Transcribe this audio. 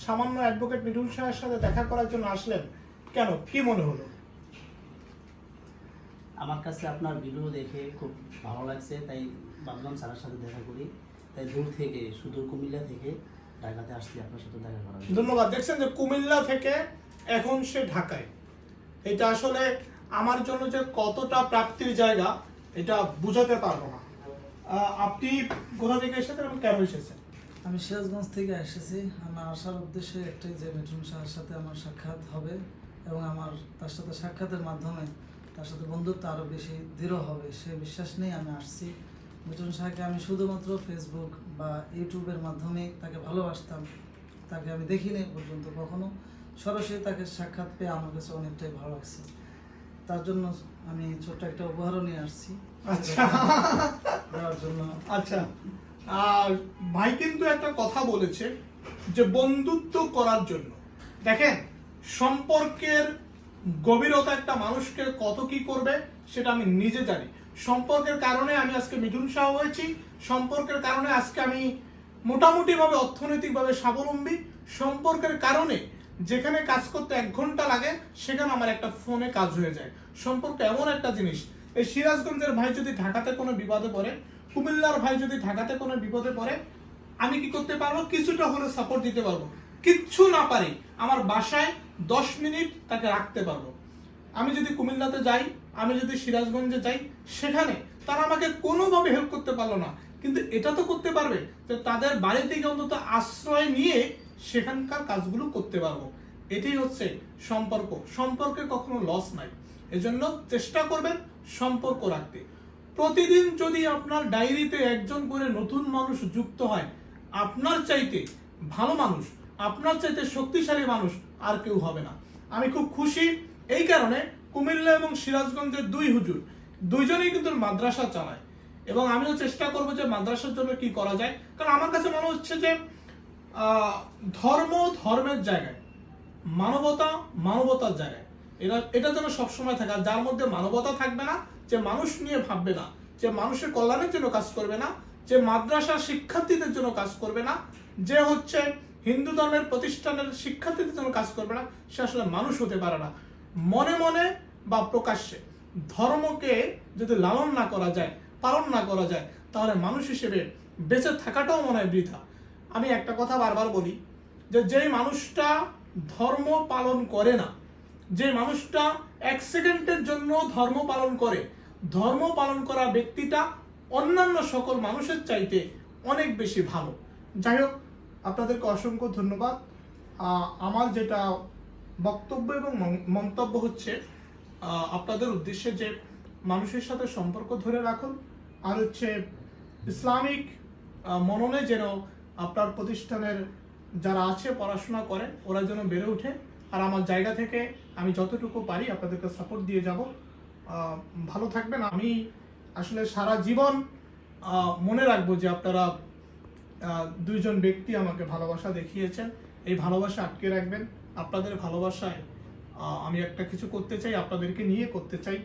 সামান্য অ্যাডভোকেট মিঠুন শাহের সাথে দেখা করার জন্য আসলেন কেন, কি মনে হলো? আমার কাছে আপনার ভিডিও দেখে খুব ভালো লাগছে, তাই ভাবলাম স্যারের সাথে দেখা করি। তাই দূর থেকে, সুদূর কুমিল্লা থেকে ঢাকাতে আসছি আপনার সাথে দেখা করার জন্য। ধন্যবাদ। দেখছেন যে কুমিল্লা থেকে এখন সে ঢাকায়। এটা আসলে আমার জন্য যে কতটা প্রাপ্তির জায়গা এটা বুঝাতে পারবো না। আপনি কোথা থেকে এসেছেন এবং কেন এসেছেন? আমি সিরাজগঞ্জ থেকে এসেছি। আমার আসার উদ্দেশ্য একটাই যে মিঠুন শাহের সাথে আমার সাক্ষাৎ হবে এবং আমার তার সাথে সাক্ষাতের মাধ্যমে তার সাথে বন্ধুত্ব আরও বেশি দৃঢ় হবে, সে বিশ্বাস নিয়ে আমি আসছি। মিঠুন শাহকে আমি শুধুমাত্র ফেসবুক বা ইউটিউবের মাধ্যমে তাকে ভালোবাসতাম, তাকে আমি দেখিনি পর্যন্ত কখনো। সরাসরি তাকে সাক্ষাৎ পেয়ে আমার কাছে অনেকটাই ভালো লাগছে। তার জন্য আমি ছোট্ট একটা উপহারও নিয়ে আসছি আচ্ছা দেওয়ার জন্য। আচ্ছা, আর ভাই কিন্তু একটা কথা বলেছে যে বন্ধুত্ব করার জন্য। দেখেন, সম্পর্কের গভীরতা একটা মানুষকে কত কি করবে সেটা আমি নিজে জানি। সম্পর্কের কারণে আমি আজকে মিঠুন শাহ হয়েছি, সম্পর্কের কারণে আজকে আমি মোটামুটিভাবে অর্থনৈতিকভাবে স্বাবলম্বী। সম্পর্কের কারণে যেখানে কাজ করতে 1 ঘন্টা লাগে সেখানে আমার একটা ফোনে কাজ হয়ে যায়। সম্পর্ক এমন একটা জিনিস, এই সিরাজগঞ্জের ভাই যদি ঢাকাতে কোনো বিপদে পড়ে, কুমিল্লার ভাই যদি ঢাকাতে কোনো বিপদে পড়ে, আমি কি করতে পারবো? কিছুটা হলে সাপোর্ট দিতে পারবো। কিচ্ছু না পারি, আমার বাসায় 10 মিনিট তাকে রাখতে পারবো। আমি যদি কুমিল্লাতে যাই, আমি যদি সিরাজগঞ্জে যাই, সেখানে তারা আমাকে কোনোভাবে হেল্প করতে পারলো না, কিন্তু এটা তো করতে পারবে যে তাদের বাড়ি থেকে অন্তত আশ্রয় নিয়ে সেখানকার কাজগুলো করতে পারবো। এটাই হচ্ছে সম্পর্ক। সম্পর্কে কখনো লস নাই, এজন্য চেষ্টা করবেন সম্পর্ক রাখতে। প্রতিদিন যদি আপনার ডায়েরিতে 1 জন করে নতুন মানুষ যুক্ত হয়, আপনার চাইতে ভালো মানুষ, আপনার চাইতে শক্তিশালী মানুষ আর কেউ হবে না। আমি খুব খুশি এই কারণে, কুমিল্লা এবং সিরাজগঞ্জের 2 হুজুর, দুইজনেই কিন্তু মাদ্রাসা চালায় এবং আমিও চেষ্টা করবো যে মাদ্রাসার জন্য কি করা যায়। কারণ আমার কাছে মনে হচ্ছে যে ধর্ম ধর্মের জায়গায়, মানবতা মানবতার জায়গায়, এটা যেন সবসময় থাকে। যার মধ্যে মানবতা থাকবে না, যে মানুষ নিয়ে ভাববে না, যে মানুষের কল্যাণের জন্য কাজ করবে না, যে মাদ্রাসার শিক্ষার্থীদের জন্য কাজ করবে না, যে হচ্ছে হিন্দু ধর্মের প্রতিষ্ঠানের শিক্ষার্থীদের জন্য কাজ করবে না, সে আসলে মানুষ হতে পারে না। মনে মনে বা প্রকাশ্যে ধর্মকে যদি লালন না করা যায়, পালন না করা যায়, তাহলে মানুষ হিসেবে বেঁচে থাকাটাও মনে হয় বৃথা। আমি একটা কথা বারবার বলি যে যেই মানুষটা ধর্ম পালন করে না, যে মানুষটা 1 সেকেন্ডের জন্য ধর্ম পালন করে, ধর্ম পালন করা ব্যক্তিটা অন্যান্য সকল মানুষের চাইতে অনেক বেশি ভালো। যাই হোক, আপনাদেরকে অসংখ্য ধন্যবাদ। আমার যেটা বক্তব্য এবং মন্তব্য হচ্ছে আপনাদের উদ্দেশ্যে যে মানুষের সাথে সম্পর্ক ধরে রাখুন, আর হচ্ছে ইসলামিক মননে যেন আপনার প্রতিষ্ঠানের যারা আছে পড়াশোনা করে ওরা যেন বেড়ে ওঠে। আর আমার জায়গা থেকে আমি যতটুকু পারি আপনাদেরকে সাপোর্ট দিয়ে যাব। ভালো থাকবেন। আমি আসলে সারা জীবন মনে রাখবো যে আপনারা 2 জন ব্যক্তি আমাকে ভালোবাসা দেখিয়েছেন। এই ভালোবাসা আটকে রাখবেন। আপনাদের ভালোবাসায় আমি একটা কিছু করতে চাই, আপনাদেরকে নিয়ে করতে চাই।